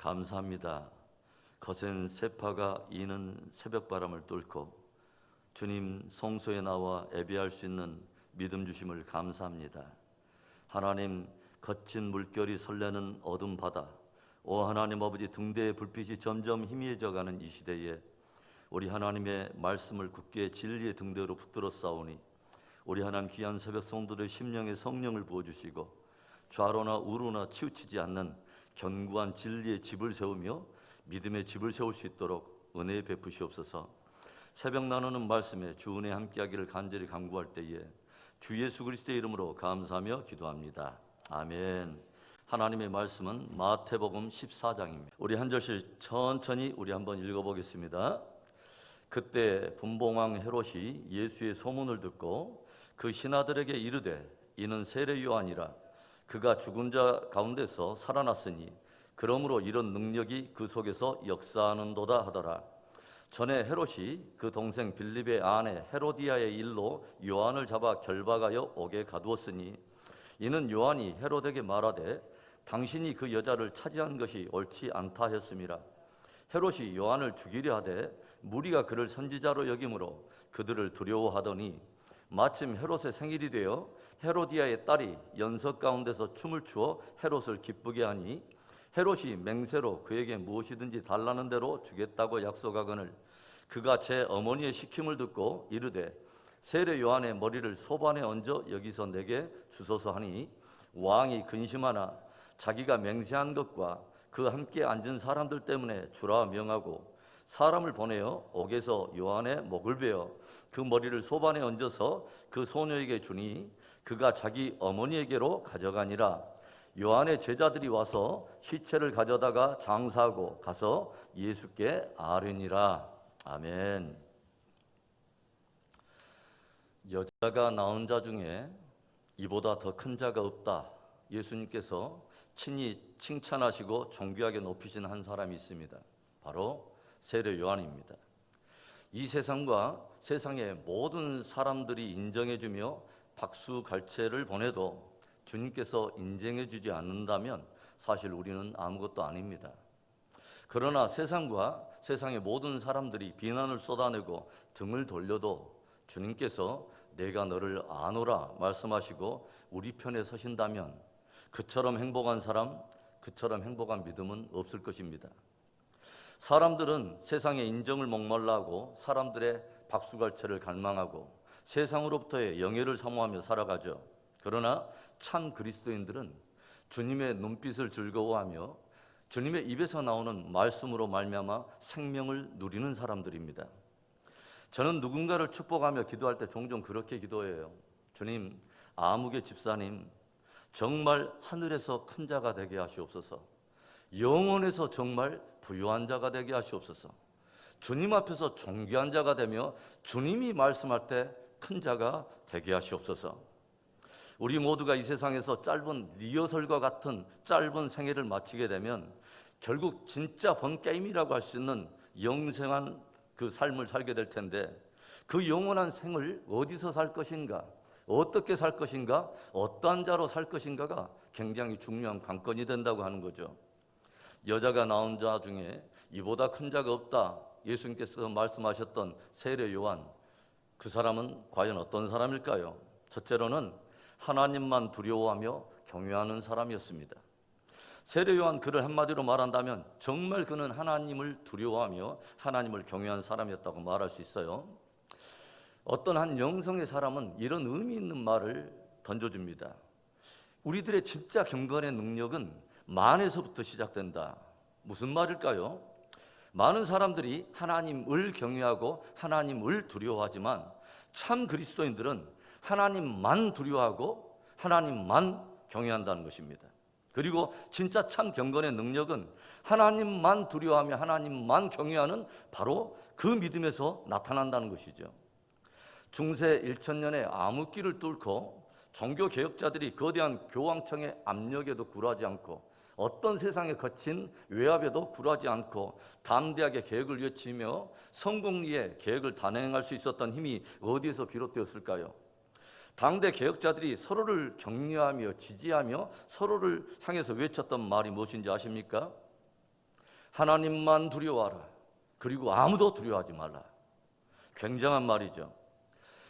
감사합니다. 거센 세파가 이는 새벽바람을 뚫고 주님 성소에 나와 예배할 수 있는 믿음 주심을 감사합니다. 하나님, 거친 물결이 설레는 어둠 바다, 오 하나님 아버지, 등대의 불빛이 점점 희미해져가는 이 시대에 우리 하나님의 말씀을 굳게 진리의 등대로 붙들어 싸우니 우리 하나님 귀한 새벽 성도들의 심령에 성령을 부어주시고 좌로나 우로나 치우치지 않는 견고한 진리의 집을 세우며 믿음의 집을 세울 수 있도록 은혜 베푸시옵소서. 새벽 나누는 말씀에 주 은혜 함께하기를 간절히 간구할 때에 주 예수 그리스도의 이름으로 감사하며 기도합니다. 아멘. 하나님의 말씀은 마태복음 14장입니다. 우리 한 절씩 천천히 우리 한번 읽어보겠습니다. 그때 분봉왕 헤롯이 예수의 소문을 듣고 그 신하들에게 이르되 이는 세례 요한이라 그가 죽은 자 가운데서 살아났으니 그러므로 이런 능력이 그 속에서 역사하는도다 하더라. 전에 헤롯이 그 동생 빌립의 아내 헤로디아의 일로 요한을 잡아 결박하여 옥에 가두었으니 이는 요한이 헤롯에게 말하되 당신이 그 여자를 차지한 것이 옳지 않다 했음이라. 헤롯이 요한을 죽이려 하되 무리가 그를 선지자로 여김으로 그들을 두려워하더니 마침 헤롯의 생일이 되어 헤로디아의 딸이 연석 가운데서 춤을 추어 헤롯을 기쁘게 하니 헤롯이 맹세로 그에게 무엇이든지 달라는 대로 주겠다고 약속하거늘 그가 제 어머니의 시킴을 듣고 이르되 세례 요한의 머리를 소반에 얹어 여기서 내게 주소서 하니 왕이 근심하나 자기가 맹세한 것과 그 함께 앉은 사람들 때문에 주라 명하고 사람을 보내어 옥에서 요한의 목을 베어 그 머리를 소반에 얹어서 그 소녀에게 주니 그가 자기 어머니에게로 가져가니라. 요한의 제자들이 와서 시체를 가져다가 장사하고 가서 예수께 아뢰니라. 아멘. 여자가 낳은 자 중에 이보다 더 큰 자가 없다. 예수님께서 친히 칭찬하시고 존귀하게 높이신 한 사람이 있습니다. 바로 세례 요한입니다. 이 세상과 세상의 모든 사람들이 인정해주며 박수갈채를 보내도 주님께서 인정해주지 않는다면 사실 우리는 아무것도 아닙니다. 그러나 세상과 세상의 모든 사람들이 비난을 쏟아내고 등을 돌려도 주님께서 내가 너를 아노라 말씀하시고 우리 편에 서신다면 그처럼 행복한 사람, 그처럼 행복한 믿음은 없을 것입니다. 사람들은 세상의 인정을 목말라하고 사람들의 박수갈채를 갈망하고 세상으로부터의 영예를 사모하며 살아가죠. 그러나 참 그리스도인들은 주님의 눈빛을 즐거워하며 주님의 입에서 나오는 말씀으로 말미암아 생명을 누리는 사람들입니다. 저는 누군가를 축복하며 기도할 때 종종 그렇게 기도해요. 주님, 아무개 집사님 정말 하늘에서 큰 자가 되게 하시옵소서. 영원에서 정말 부유한 자가 되게 하시옵소서. 주님 앞에서 존귀한 자가 되며 주님이 말씀할 때 큰 자가 되게 하시옵소서. 우리 모두가 이 세상에서 짧은 리허설과 같은 짧은 생애를 마치게 되면 결국 진짜 번게임이라고 할 수 있는 영생한 그 삶을 살게 될 텐데 그 영원한 생을 어디서 살 것인가, 어떻게 살 것인가, 어떠한 자로 살 것인가가 굉장히 중요한 관건이 된다고 하는 거죠. 여자가 낳은 자 중에 이보다 큰 자가 없다. 예수님께서 말씀하셨던 세례 요한, 그 사람은 과연 어떤 사람일까요? 첫째로는 하나님만 두려워하며 경외하는 사람이었습니다. 세례 요한 그를 한마디로 말한다면 정말 그는 하나님을 두려워하며 하나님을 경외한 사람이었다고 말할 수 있어요. 어떤 한 영성의 사람은 이런 의미 있는 말을 던져줍니다. 우리들의 진짜 경건의 능력은 만에서부터 시작된다. 무슨 말일까요? 많은 사람들이 하나님을 경외하고 하나님을 두려워하지만 참 그리스도인들은 하나님만 두려워하고 하나님만 경외한다는 것입니다. 그리고 진짜 참 경건의 능력은 하나님만 두려워하며 하나님만 경외하는 바로 그 믿음에서 나타난다는 것이죠. 중세 1000년의 암흑기를 뚫고 종교개혁자들이 거대한 교황청의 압력에도 굴하지 않고 어떤 세상에 거친 외압에도 굴하지 않고 담대하게 계획을 외치며 성공리에 계획을 단행할 수 있었던 힘이 어디에서 비롯되었을까요? 당대 개혁자들이 서로를 격려하며 지지하며 서로를 향해서 외쳤던 말이 무엇인지 아십니까? 하나님만 두려워하라. 그리고 아무도 두려워하지 말라. 굉장한 말이죠.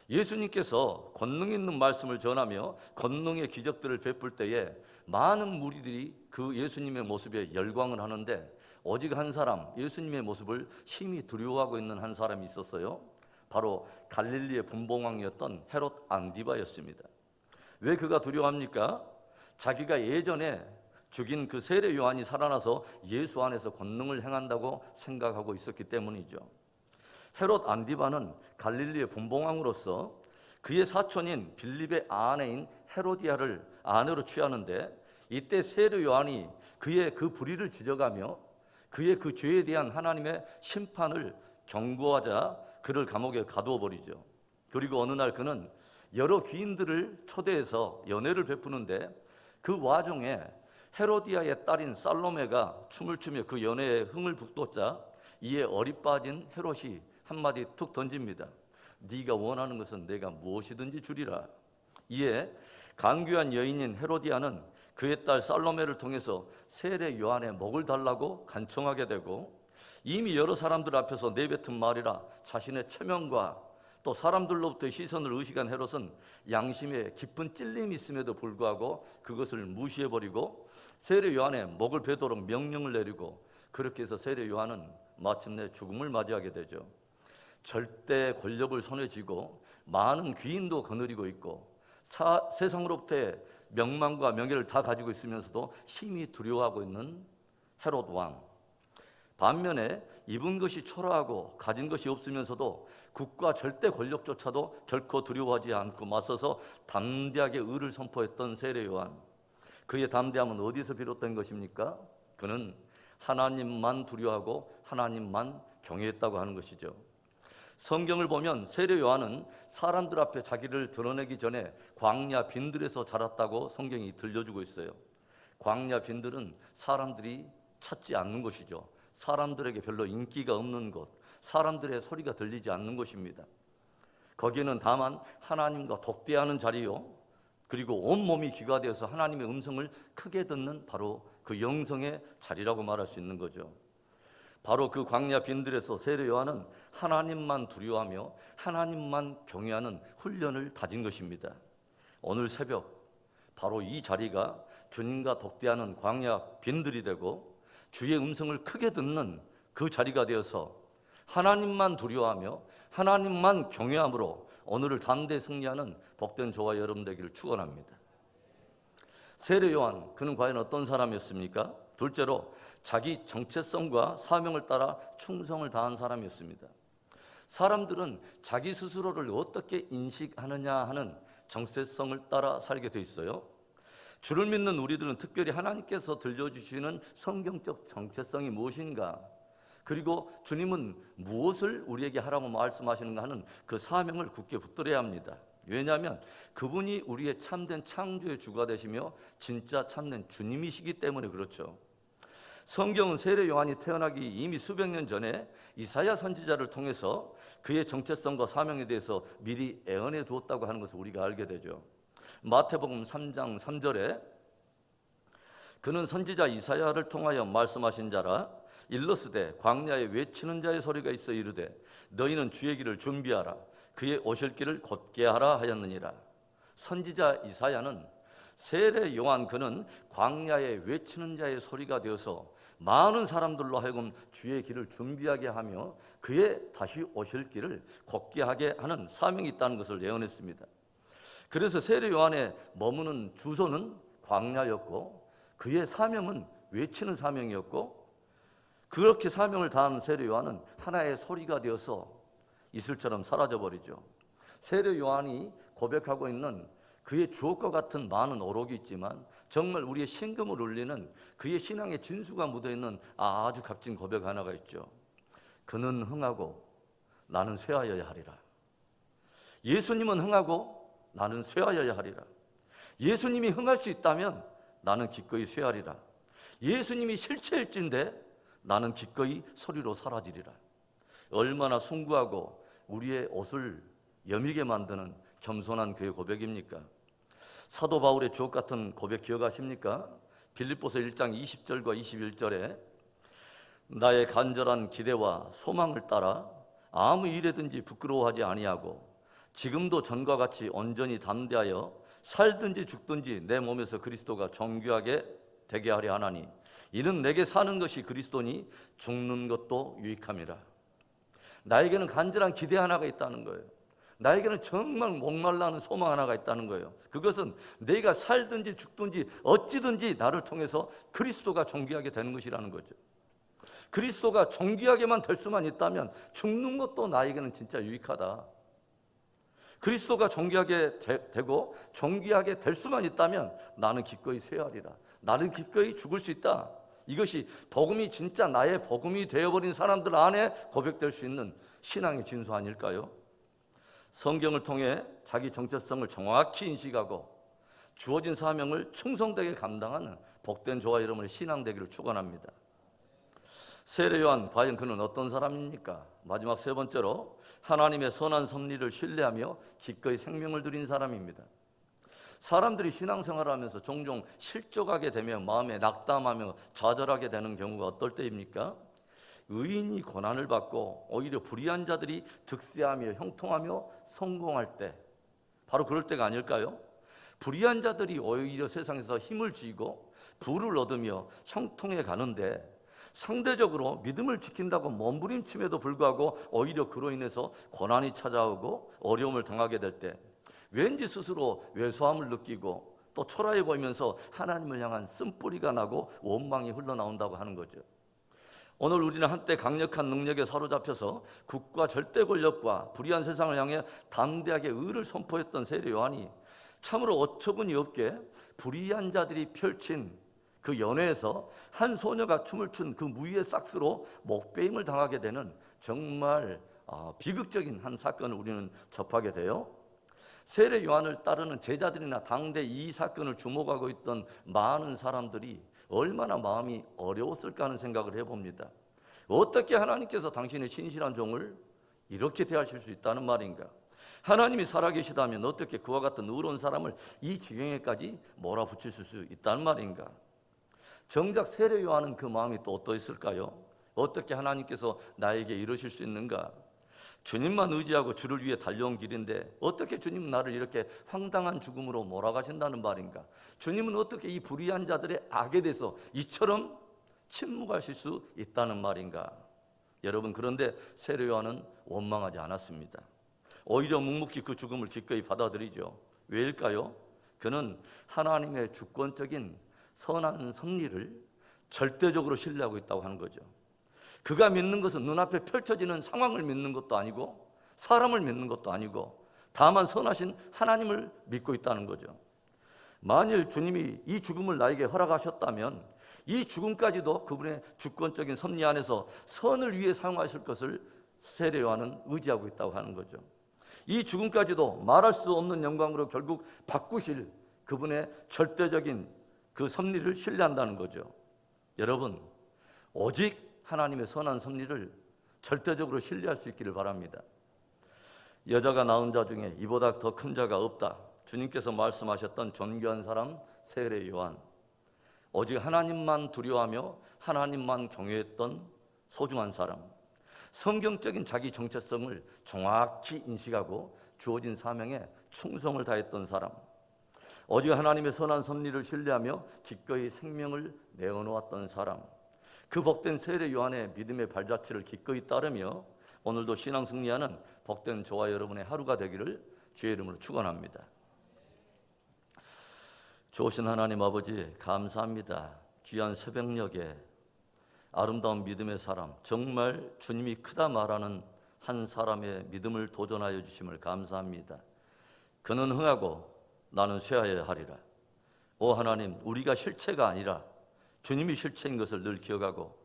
예수님께서 권능 있는 말씀을 전하며 권능의 기적들을 베풀 때에 많은 무리들이 그 예수님의 모습에 열광을 하는데 오직 한 사람, 예수님의 모습을 심히 두려워하고 있는 한 사람이 있었어요. 바로 갈릴리의 분봉왕이었던 헤롯 안디바였습니다. 왜 그가 두려워합니까? 자기가 예전에 죽인 그 세례 요한이 살아나서 예수 안에서 권능을 행한다고 생각하고 있었기 때문이죠. 헤롯 안디바는 갈릴리의 분봉왕으로서 그의 사촌인 빌립의 아내인 헤로디아를 아내로 취하는데, 이때 세례 요한이 그의 그 불의를 지적하며 그의 그 죄에 대한 하나님의 심판을 경고하자 그를 감옥에 가두어 버리죠. 그리고 어느 날 그는 여러 귀인들을 초대해서 연회를 베푸는데, 그 와중에 헤로디아의 딸인 살로메가 춤을 추며 그 연회에 흥을 북돋자 이에 어리빠진 헤롯이 한마디 툭 던집니다. 네가 원하는 것은 내가 무엇이든지 주리라. 이에 간교한 여인인 헤로디아는 그의 딸 살로메를 통해서 세례 요한의 목을 달라고 간청하게 되고, 이미 여러 사람들 앞에서 내뱉은 말이라 자신의 체면과 또 사람들로부터의 시선을 의식한 헤롯은 양심에 깊은 찔림이 있음에도 불구하고 그것을 무시해버리고 세례 요한의 목을 베도록 명령을 내리고, 그렇게 해서 세례 요한은 마침내 죽음을 맞이하게 되죠. 절대 권력을 손에 쥐고 많은 귀인도 거느리고 있고 세상으로부터의 명망과 명예를 다 가지고 있으면서도 심히 두려워하고 있는 헤롯 왕. 반면에 입은 것이 초라하고 가진 것이 없으면서도 국가 절대 권력조차도 결코 두려워하지 않고 맞서서 담대하게 의를 선포했던 세례 요한. 그의 담대함은 어디서 비롯된 것입니까? 그는 하나님만 두려워하고 하나님만 경외했다고 하는 것이죠. 성경을 보면 세례 요한은 사람들 앞에 자기를 드러내기 전에 광야 빈들에서 자랐다고 성경이 들려주고 있어요. 광야 빈들은 사람들이 찾지 않는 곳이죠. 사람들에게 별로 인기가 없는 곳, 사람들의 소리가 들리지 않는 곳입니다. 거기에는 다만 하나님과 독대하는 자리요, 그리고 온몸이 귀가 되어서 하나님의 음성을 크게 듣는 바로 그 영성의 자리라고 말할 수 있는 거죠. 바로 그 광야 빈들에서 세례 요한은 하나님만 두려워하며 하나님만 경외하는 훈련을 다진 것입니다. 오늘 새벽 바로 이 자리가 주님과 독대하는 광야 빈들이 되고 주의 음성을 크게 듣는 그 자리가 되어서 하나님만 두려워하며 하나님만 경외함으로 오늘을 담대히 승리하는 복된 저와 여러분 되기를 축원합니다. 세례 요한, 그는 과연 어떤 사람이었습니까? 둘째로 자기 정체성과 사명을 따라 충성을 다한 사람이었습니다. 사람들은 자기 스스로를 어떻게 인식하느냐 하는 정체성을 따라 살게 돼 있어요. 주를 믿는 우리들은 특별히 하나님께서 들려주시는 성경적 정체성이 무엇인가, 그리고 주님은 무엇을 우리에게 하라고 말씀하시는가 하는 그 사명을 굳게 붙들어야 합니다. 왜냐하면 그분이 우리의 참된 창조의 주가 되시며 진짜 참된 주님이시기 때문에 그렇죠. 성경은 세례 요한이 태어나기 이미 수백 년 전에 이사야 선지자를 통해서 그의 정체성과 사명에 대해서 미리 예언해 두었다고 하는 것을 우리가 알게 되죠. 마태복음 3장 3절에 그는 선지자 이사야를 통하여 말씀하신 자라. 일러스되 광야에 외치는 자의 소리가 있어 이르되 너희는 주의 길을 준비하라. 그의 오실 길을 곧게 하라 하였느니라. 선지자 이사야는 세례 요한, 그는 광야에 외치는 자의 소리가 되어서 많은 사람들로 하여금 주의 길을 준비하게 하며 그의 다시 오실 길을 곧게 하게 하는 사명이 있다는 것을 예언했습니다. 그래서 세례 요한의 머무는 주소는 광야였고 그의 사명은 외치는 사명이었고, 그렇게 사명을 다한 세례 요한은 하나의 소리가 되어서 이슬처럼 사라져버리죠. 세례 요한이 고백하고 있는 그의 주옥과 같은 많은 어록이 있지만 정말 우리의 심금을 울리는 그의 신앙의 진수가 묻어있는 아주 값진 고백 하나가 있죠. 그는 흥하고 나는 쇠하여야 하리라. 예수님은 흥하고 나는 쇠하여야 하리라. 예수님이 흥할 수 있다면 나는 기꺼이 쇠하리라. 예수님이 실체일진데 나는 기꺼이 소리로 사라지리라. 얼마나 숭고하고 우리의 옷을 여미게 만드는 겸손한 그의 고백입니까? 사도 바울의 주옥 같은 고백 기억하십니까? 빌립보서 1장 20절과 21절에 나의 간절한 기대와 소망을 따라 아무 일에든지 부끄러워하지 아니하고 지금도 전과 같이 온전히 담대하여 살든지 죽든지 내 몸에서 그리스도가 정귀하게 되게 하려 하나니 이는 내게 사는 것이 그리스도니 죽는 것도 유익함이라. 나에게는 간절한 기대 하나가 있다는 거예요. 나에게는 정말 목말라하는 소망 하나가 있다는 거예요. 그것은 내가 살든지 죽든지 어찌든지 나를 통해서 그리스도가 존귀하게 되는 것이라는 거죠. 그리스도가 존귀하게만 될 수만 있다면 죽는 것도 나에게는 진짜 유익하다. 그리스도가 존귀하게 되고 존귀하게 될 수만 있다면 나는 기꺼이 쇠하리라. 나는 기꺼이 죽을 수 있다. 이것이 복음이 진짜 나의 복음이 되어버린 사람들 안에 고백될 수 있는 신앙의 진수 아닐까요? 성경을 통해 자기 정체성을 정확히 인식하고 주어진 사명을 충성되게 감당하는 복된 저와 여러분의 신앙 되기를 축원합니다. 세례 요한, 과연 그는 어떤 사람입니까? 마지막 세 번째로 하나님의 선한 섭리를 신뢰하며 기꺼이 생명을 드린 사람입니다. 사람들이 신앙생활을 하면서 종종 실족하게 되며 마음에 낙담하며 좌절하게 되는 경우가 어떨 때입니까? 의인이 고난을 받고 오히려 불의한 자들이 득세하며 형통하며 성공할 때, 바로 그럴 때가 아닐까요? 불의한 자들이 오히려 세상에서 힘을 쥐고 부를 얻으며 형통해 가는데 상대적으로 믿음을 지킨다고 몸부림침에도 불구하고 오히려 그로 인해서 고난이 찾아오고 어려움을 당하게 될 때 왠지 스스로 왜소함을 느끼고 또 초라해 보이면서 하나님을 향한 쓴뿌리가 나고 원망이 흘러나온다고 하는 거죠. 오늘 우리는 한때 강력한 능력에 사로잡혀서 국가 절대 권력과 불의한 세상을 향해 담대하게 의를 선포했던 세례 요한이 참으로 어처구니 없게 불의한 자들이 펼친 그 연회에서 한 소녀가 춤을 춘 그 무위의 싹스로 목베임을 당하게 되는 정말 비극적인 한 사건을 우리는 접하게 돼요. 세례 요한을 따르는 제자들이나 당대 이 사건을 주목하고 있던 많은 사람들이 얼마나 마음이 어려웠을까 하는 생각을 해봅니다. 어떻게 하나님께서 당신의 신실한 종을 이렇게 대하실 수 있다는 말인가? 하나님이 살아계시다면 어떻게 그와 같은 의로운 사람을 이 지경에까지 몰아붙이실 수 있다는 말인가? 정작 세례 요한은 그 마음이 또 어떠했을까요? 어떻게 하나님께서 나에게 이러실 수 있는가? 주님만 의지하고 주를 위해 달려온 길인데 어떻게 주님은 나를 이렇게 황당한 죽음으로 몰아가신다는 말인가? 주님은 어떻게 이 불의한 자들의 악에 대해서 이처럼 침묵하실 수 있다는 말인가? 여러분, 그런데 세례 요한은 원망하지 않았습니다. 오히려 묵묵히 그 죽음을 기꺼이 받아들이죠. 왜일까요? 그는 하나님의 주권적인 선한 섭리를 절대적으로 신뢰하고 있다고 하는 거죠. 그가 믿는 것은 눈앞에 펼쳐지는 상황을 믿는 것도 아니고 사람을 믿는 것도 아니고 다만 선하신 하나님을 믿고 있다는 거죠. 만일 주님이 이 죽음을 나에게 허락하셨다면 이 죽음까지도 그분의 주권적인 섭리 안에서 선을 위해 사용하실 것을 세례 요한은 의지하고 있다고 하는 거죠. 이 죽음까지도 말할 수 없는 영광으로 결국 바꾸실 그분의 절대적인 그 섭리를 신뢰한다는 거죠. 여러분, 오직 하나님의 선한 섭리를 절대적으로 신뢰할 수 있기를 바랍니다. 여자가 낳은 자 중에 이보다 더 큰 자가 없다. 주님께서 말씀하셨던 존귀한 사람 세례 요한. 오직 하나님만 두려워하며 하나님만 경외했던 소중한 사람. 성경적인 자기 정체성을 정확히 인식하고 주어진 사명에 충성을 다했던 사람. 오직 하나님의 선한 섭리를 신뢰하며 기꺼이 생명을 내어놓았던 사람. 그 복된 세례 요한의 믿음의 발자취를 기꺼이 따르며 오늘도 신앙 승리하는 복된 저와 여러분의 하루가 되기를 주의 이름으로 축원합니다. 좋으신 하나님 아버지, 감사합니다. 귀한 새벽녘에 아름다운 믿음의 사람, 정말 주님이 크다 말하는 한 사람의 믿음을 도전하여 주심을 감사합니다. 그는 흥하고 나는 쇠하여야 하리라. 오 하나님, 우리가 실체가 아니라 주님이 실체인 것을 늘 기억하고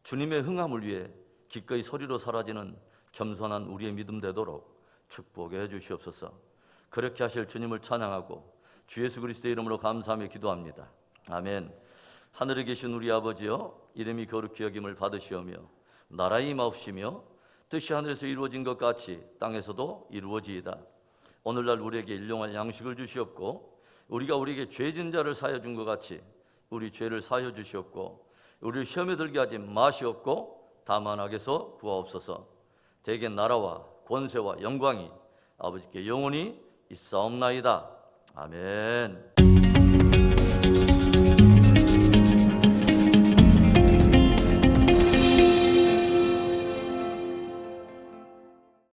주님의 흥함을 위해 기꺼이 소리로 사라지는 겸손한 우리의 믿음 되도록 축복해 주시옵소서. 그렇게 하실 주님을 찬양하고 주 예수 그리스도의 이름으로 감사하며 기도합니다. 아멘. 하늘에 계신 우리 아버지여, 이름이 거룩히 여김을 받으시오며 나라의 임하옵시며 뜻이 하늘에서 이루어진 것 같이 땅에서도 이루어지이다. 오늘날 우리에게 일용할 양식을 주시옵고 우리가 우리에게 죄진 자를 사하여 준 것 같이 우리 죄를 사하여 주시옵고 우리를 시험에 들게 하지 마시옵고 다만 악에서 구하옵소서. 대개 나라와 권세와 영광이 아버지께 영원히 있사옵나이다. 아멘.